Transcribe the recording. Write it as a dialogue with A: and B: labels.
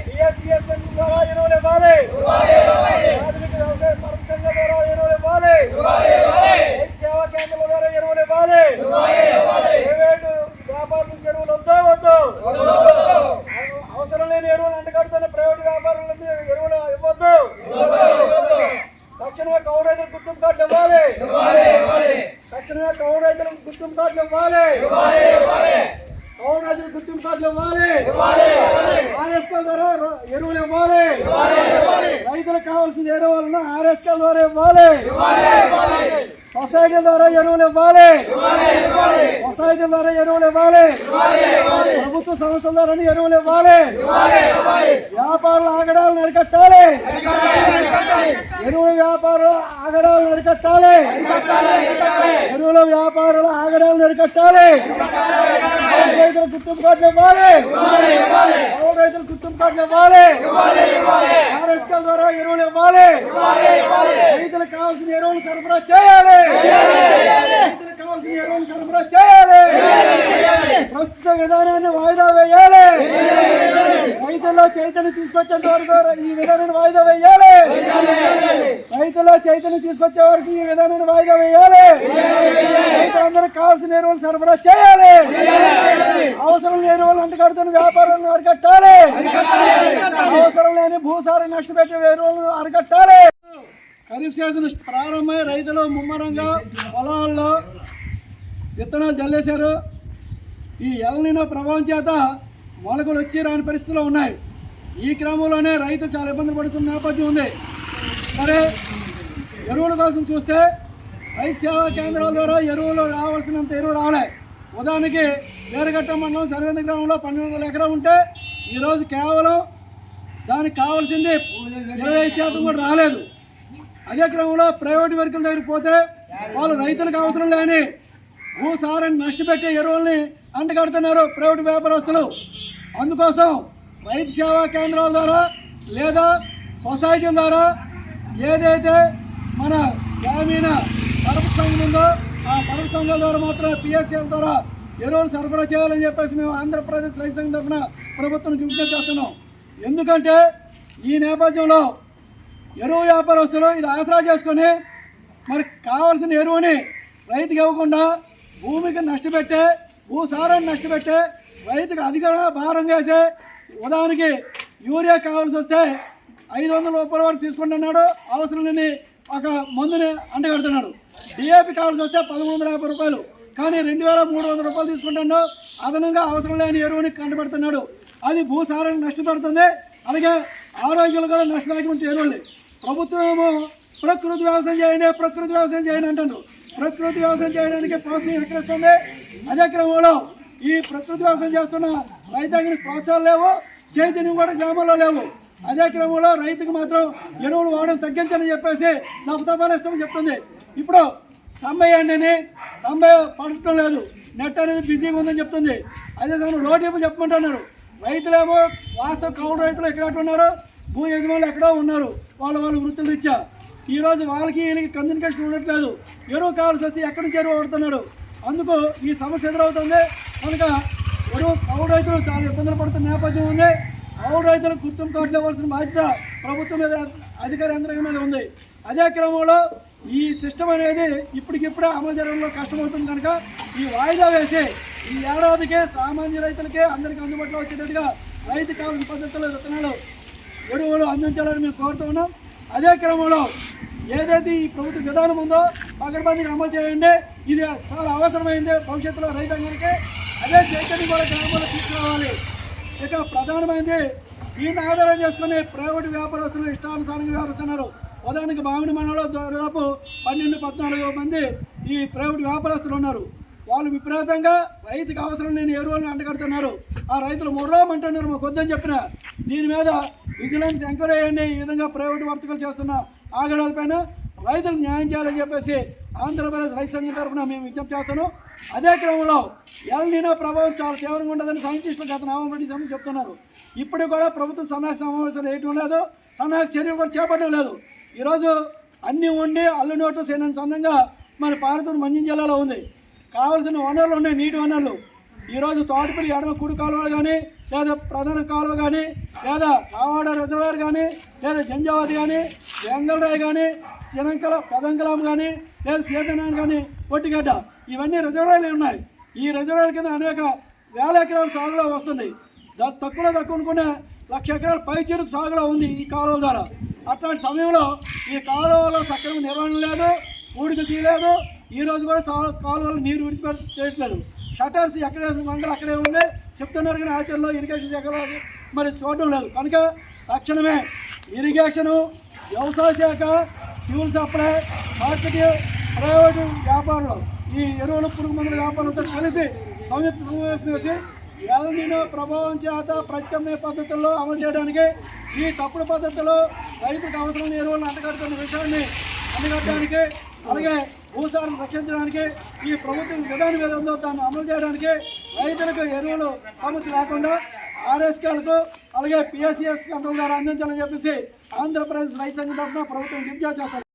A: BSCSN ద్వారా ఎరువులు ఇవ్వాలి. ఆధునిక వ్యవసాయ పరిశ్రమ ద్వారా ఎరువులు ఇవ్వాలి. రైతు సేవా కేంద్రాల ద్వారా ఎరువులు ఇవ్వాలి. ప్రైవేటు వ్యాపారుల నుంచి ఎరువులు వద్దు. అవసరం లేని ఎరువులు అంటగడుతున్న ప్రైవేటు వ్యాపారుల నుంచి ఎరువులు ఇవ్వద్దు. తక్షణమే కౌలు రైతులకు గుర్తింపు కార్డులు ఇవ్వాలి. తక్షణమే కౌలు రైతులకు గుర్తింపు కార్డులు ఇవ్వాలి. కౌలు రైతులకు గుర్తింపు కార్డులు ఇవ్వాలి. ఆర్ఎస్కే ద్వారా ఎరువులు ఇవ్వాలి. రైతులకు కావాల్సిన ఎరువులను ఆర్ఎస్కే ద్వారా ఇవ్వాలి. సొసైటీ ద్వారా ఎరువులు ఇవ్వాలి. సొసైటీ ద్వారా ఎరువులు ఇవ్వాలి. ప్రభుత్వ సంస్థల ద్వారా ఎరువులు ఇవ్వాలి. వ్యాపారుల ఆగడాలను అరికట్టాలి. ఎరువుల వ్యాపారుల ఆగడాలను అరికట్టాలి. ఎరువుల వ్యాపారుల ఆగడాలను అరికట్టాలి. రైతులకు గుర్తింపు కార్డులు ఇవ్వాలి. రైతులకు గుర్తింపు కార్డులు ఇవ్వాలి. ఆర్ఎస్కే ద్వారా ఎరువులు ఇవ్వాలి. రైతులకు కావాల్సిన ఎరువులు సరఫరా చేయాలి. రైతులకు కావాల్సిన ఎరువులు సరఫరా చేయాలి. ప్రస్తుత విధానాన్ని వాయిదా వేయాలి. రైతుల్లో చైతన్యం తీసుకొచ్చేంత వరకు ఈ విధానాన్ని వాయిదా వేయాలి. రైతుల్లో చైతన్యం తీసుకొచ్చే వరకు ఈ విధానాన్ని వాయిదా వేయాలి. రైతులందరూ కావాల్సిన ఎరువులు సరఫరా చేయాలి. అవసరం లేని ఎరువులు అంటగడుతున్న వ్యాపారాలను అరికట్టాలి. అవసరం లేని భూసారం నష్టపెట్టే ఎరువులను అరికట్టాలి. ఖరీఫ్ సీజన్ ప్రారంభమై రైతులు ముమ్మరంగా పొలాల్లో విత్తనాలు జల్లేశారు. ఈ ఎల్నినో ప్రభావం చేత మొలకలు వచ్చి రాని పరిస్థితుల్లో ఉన్నాయి. ఈ క్రమంలోనే రైతులు చాలా ఇబ్బందులు పడుతున్న నేపథ్యం ఉంది. సరే, ఎరువుల కోసం చూస్తే రైతు సేవా కేంద్రాల ద్వారా ఎరువులు రావాల్సినంత ఎరువు రాలే. ఉదాహరణకి వేరగట్ట మండలం సర్వేంద్ర గ్రామంలో 1200 ఎకరాలు ఉంటే ఈరోజు కేవలం దానికి కావాల్సింది 20% కూడా రాలేదు. అదే క్రమంలో ప్రైవేటు వర్కుల దగ్గరికి పోతే వాళ్ళు రైతులకు అవసరం లేని భూసారాన్ని నష్టపెట్టే ఎరువుల్ని అంటగడుతున్నారు ప్రైవేటు వ్యాపారస్తులు. అందుకోసం రైతు సేవా కేంద్రాల ద్వారా లేదా సొసైటీల ద్వారా ఏదైతే మన గ్రామీణ పరప సంఘం ఉందో ఆ పరప సంఘాల ద్వారా మాత్రమే పిఎస్సీల ద్వారా ఎరువులు సరఫరా చేయాలని చెప్పేసి మేము ఆంధ్రప్రదేశ్ రైతు సంఘం తరఫున ప్రభుత్వం విజ్ఞప్తి చేస్తున్నాం. ఎందుకంటే ఈ నేపథ్యంలో ఎరువు వ్యాపారస్తులు ఇది ఆసరా చేసుకొని మరి కావాల్సిన ఎరువుని రైతుకి ఇవ్వకుండా భూమికి నష్టపెట్టే భూసారాన్ని నష్టపెట్టే రైతుకు అధిక భారం వేసే ఉదాహరణకి యూరియా కావాల్సి వస్తే 500 రూపాయల వరకు తీసుకుంటున్నాడు. అవసరం లేని ఒక మందుని అంటగడుతున్నాడు. డిఏపి కావాల్సి వస్తే 1150 రూపాయలు, కానీ 2300 రూపాయలు తీసుకుంటున్నాడు. అదనంగా అవసరం లేని ఎరువుని కంటపెడుతున్నాడు. అది భూసారాన్ని నష్టపెడుతుంది. అలాగే ఆరోగ్యాలు కూడా నష్టదాయకమైన ఎరువులు. ప్రభుత్వమేమో ప్రకృతి వ్యవసాయం చేయండి అంటున్నారు. ప్రకృతి వ్యవసాయం చేయడానికి ప్రోత్సాహం ఎక్కడిస్తుంది. అదే క్రమంలో ఈ ప్రకృతి వ్యవసాయం చేస్తున్న రైతాంగానికి ప్రోత్సాహాలు లేవు, చైతన్యం కూడా గ్రామంలో లేవు. అదే క్రమంలో రైతుకు మాత్రం ఎరువులు వాడడం తగ్గించని చెప్పేసి దఫాయిస్తామని చెప్తుంది. ఇప్పుడు 90 పడటం లేదు, నెట్ అనేది బిజీగా ఉందని చెప్తుంది. అదే సమయంలో రోడ్డు చెప్పమంటున్నారు. రైతులేమో వాస్తవ కౌలు రైతులు ఎక్కడ ఉన్నారు, భూ యజమానులు ఎక్కడో ఉన్నారు. వాళ్ళ వృత్తులు రీత్యా ఈరోజు వాళ్ళకి వీళ్ళకి కమ్యూనికేషన్ ఉండట్లేదు. ఎరువు కావాల్సి వస్తే ఎక్కడి నుంచి ఎరువు వాడుతున్నాడు. అందుకు ఈ సమస్య ఎదురవుతుంది. కనుక కౌలు రైతులు చాలా ఇబ్బందులు పడుతున్న నేపథ్యం ఉంది. కౌలు రైతులకు గుర్తింపు కార్డులు ఇవ్వాల్సిన బాధ్యత ప్రభుత్వం మీద, అధికార యంత్రాంగం మీద ఉంది. అదే క్రమంలో ఈ సిస్టమ్ అనేది ఇప్పటికిప్పుడే అమలు జరగడంలో కష్టమవుతుంది. కనుక ఈ వాయిదా వేసి ఈ ఏడాదికే సామాన్య రైతులకే అందరికీ అందుబాటులో వచ్చేటట్టుగా రైతు కావాల్సిన పద్ధతుల్లో విత్తనాలు ఎరువులు అందించాలని మేము కోరుతూ ఉన్నాం. అదే క్రమంలో ఏదైతే ఈ ప్రభుత్వ విధానం ఉందో పకడ్బందీగా అమలు చేయండి. ఇది చాలా అవసరమైంది భవిష్యత్తులో రైతాంగానికి. అదే చైతన్యం కూడా గ్రామంలో తీసుకురావాలి. ఇక ప్రధానమైంది దీన్ని ఆధారం చేసుకుని ప్రైవేటు వ్యాపారస్తులు ఇష్టానుసారంగా వ్యవహరిస్తున్నారు. ఉదాహరణకి మామిడి మండలంలో దాదాపు 12-14 మంది ఈ ప్రైవేటు వ్యాపారస్తులు ఉన్నారు. వాళ్ళు విపరీతంగా రైతుకు అవసరం లేని ఎరువులను అంటగడుతున్నారు. ఆ రైతులు మొర్రోమంటున్నారు మాకు వద్దని చెప్పిన. దీని మీద విజిలెన్స్ ఎంక్వైరీ చేయండి. ఈ విధంగా ప్రైవేటు వర్తకులు చేస్తున్న ఆగడాలపైన రైతులకు న్యాయం చేయాలని చెప్పేసి ఆంధ్రప్రదేశ్ రైతు సంఘం తరఫున మేము విజ్ఞప్తి చేస్తున్నాం. అదే క్రమంలో ఎల్నినో ప్రభావం చాలా తీవ్రంగా ఉండదని సైంటిస్టులు గత నవంబర్ డిసెంబర్ చెప్తున్నారు. ఇప్పుడు కూడా ప్రభుత్వం సన్నాహక సమావేశాలు వేయటం లేదు, సన్నాహక చర్యలు కూడా చేపట్టడం లేదు. ఈరోజు అన్నీ ఉండి అల్లు నోటు సేనంత సందంగా మన పార్వతీపురం మంచిర్యాల జిల్లాలో ఉంది. కావాల్సిన వనరులు ఉన్నాయి, నీటి వనరులు. ఈరోజు తోటపల్లి ఎడమ కుడి కాలువ కానీ లేదా ప్రధాన కాలువ కానీ లేదా కావాడ రిజర్వాయర్ కానీ లేదా జంజావతి కానీ వెంగళరాయ్ కానీ శిరంకల పెదంకలం కానీ లేదా సీతనాయన్ కానీ పొట్టిగడ్డ ఇవన్నీ రిజర్వాయర్లు ఉన్నాయి. ఈ రిజర్వాయర్ కింద అనేక వేల ఎకరాల సాగులో వస్తుంది. తక్కువ అనుకునే 1,00,000 ఎకరాల పై చెరుకు సాగులో ఉంది ఈ కాలువల ద్వారా. అట్లాంటి సమయంలో ఈ కాలువలో సక్రమ నిర్వహణ లేదు, ఊడికి తీయలేదు. ఈరోజు కూడా కాలువలు నీరు చేయట్లేదు. షటర్స్ ఎక్కడ వేసిన మంగళ అక్కడే ఉంది చెప్తున్నారు, కానీ ఆచరణలో ఇరిగేషన్ శాఖ మరి చూడడం లేదు. కనుక తక్షణమే ఇరిగేషను, వ్యవసాయ శాఖ, సివిల్ సప్లై, మార్కెటింగ్, ప్రైవేటు వ్యాపారులు, ఈ ఎరువులు పురుగు మందుల వ్యాపారులతో కలిపి సంయుక్త సమావేశం వేసి ఎల్ నినో ప్రభావం చేత ప్రత్యామ్నాయ పద్ధతుల్లో అమలు చేయడానికి, ఈ తప్పుడు పద్ధతిలో రైతులకు అవసరమైన ఎరువులను అంటగడుతున్న విషయాన్ని అంటగట్టడానికి, అలాగే భూసారం రక్షించడానికి ఈ ప్రభుత్వం విధానం ఏదో ఉందో దాన్ని అమలు చేయడానికి రైతులకు ఎరువులు సమస్య లేకుండా ఆర్ఎస్కేలకు అలాగే పిఎస్సిఎస్ సెంటర్ ద్వారా అందించాలని చెప్పేసి ఆంధ్రప్రదేశ్ రైతు సంఘం తరఫున ప్రభుత్వం డిమాండ్ చేస్తారు.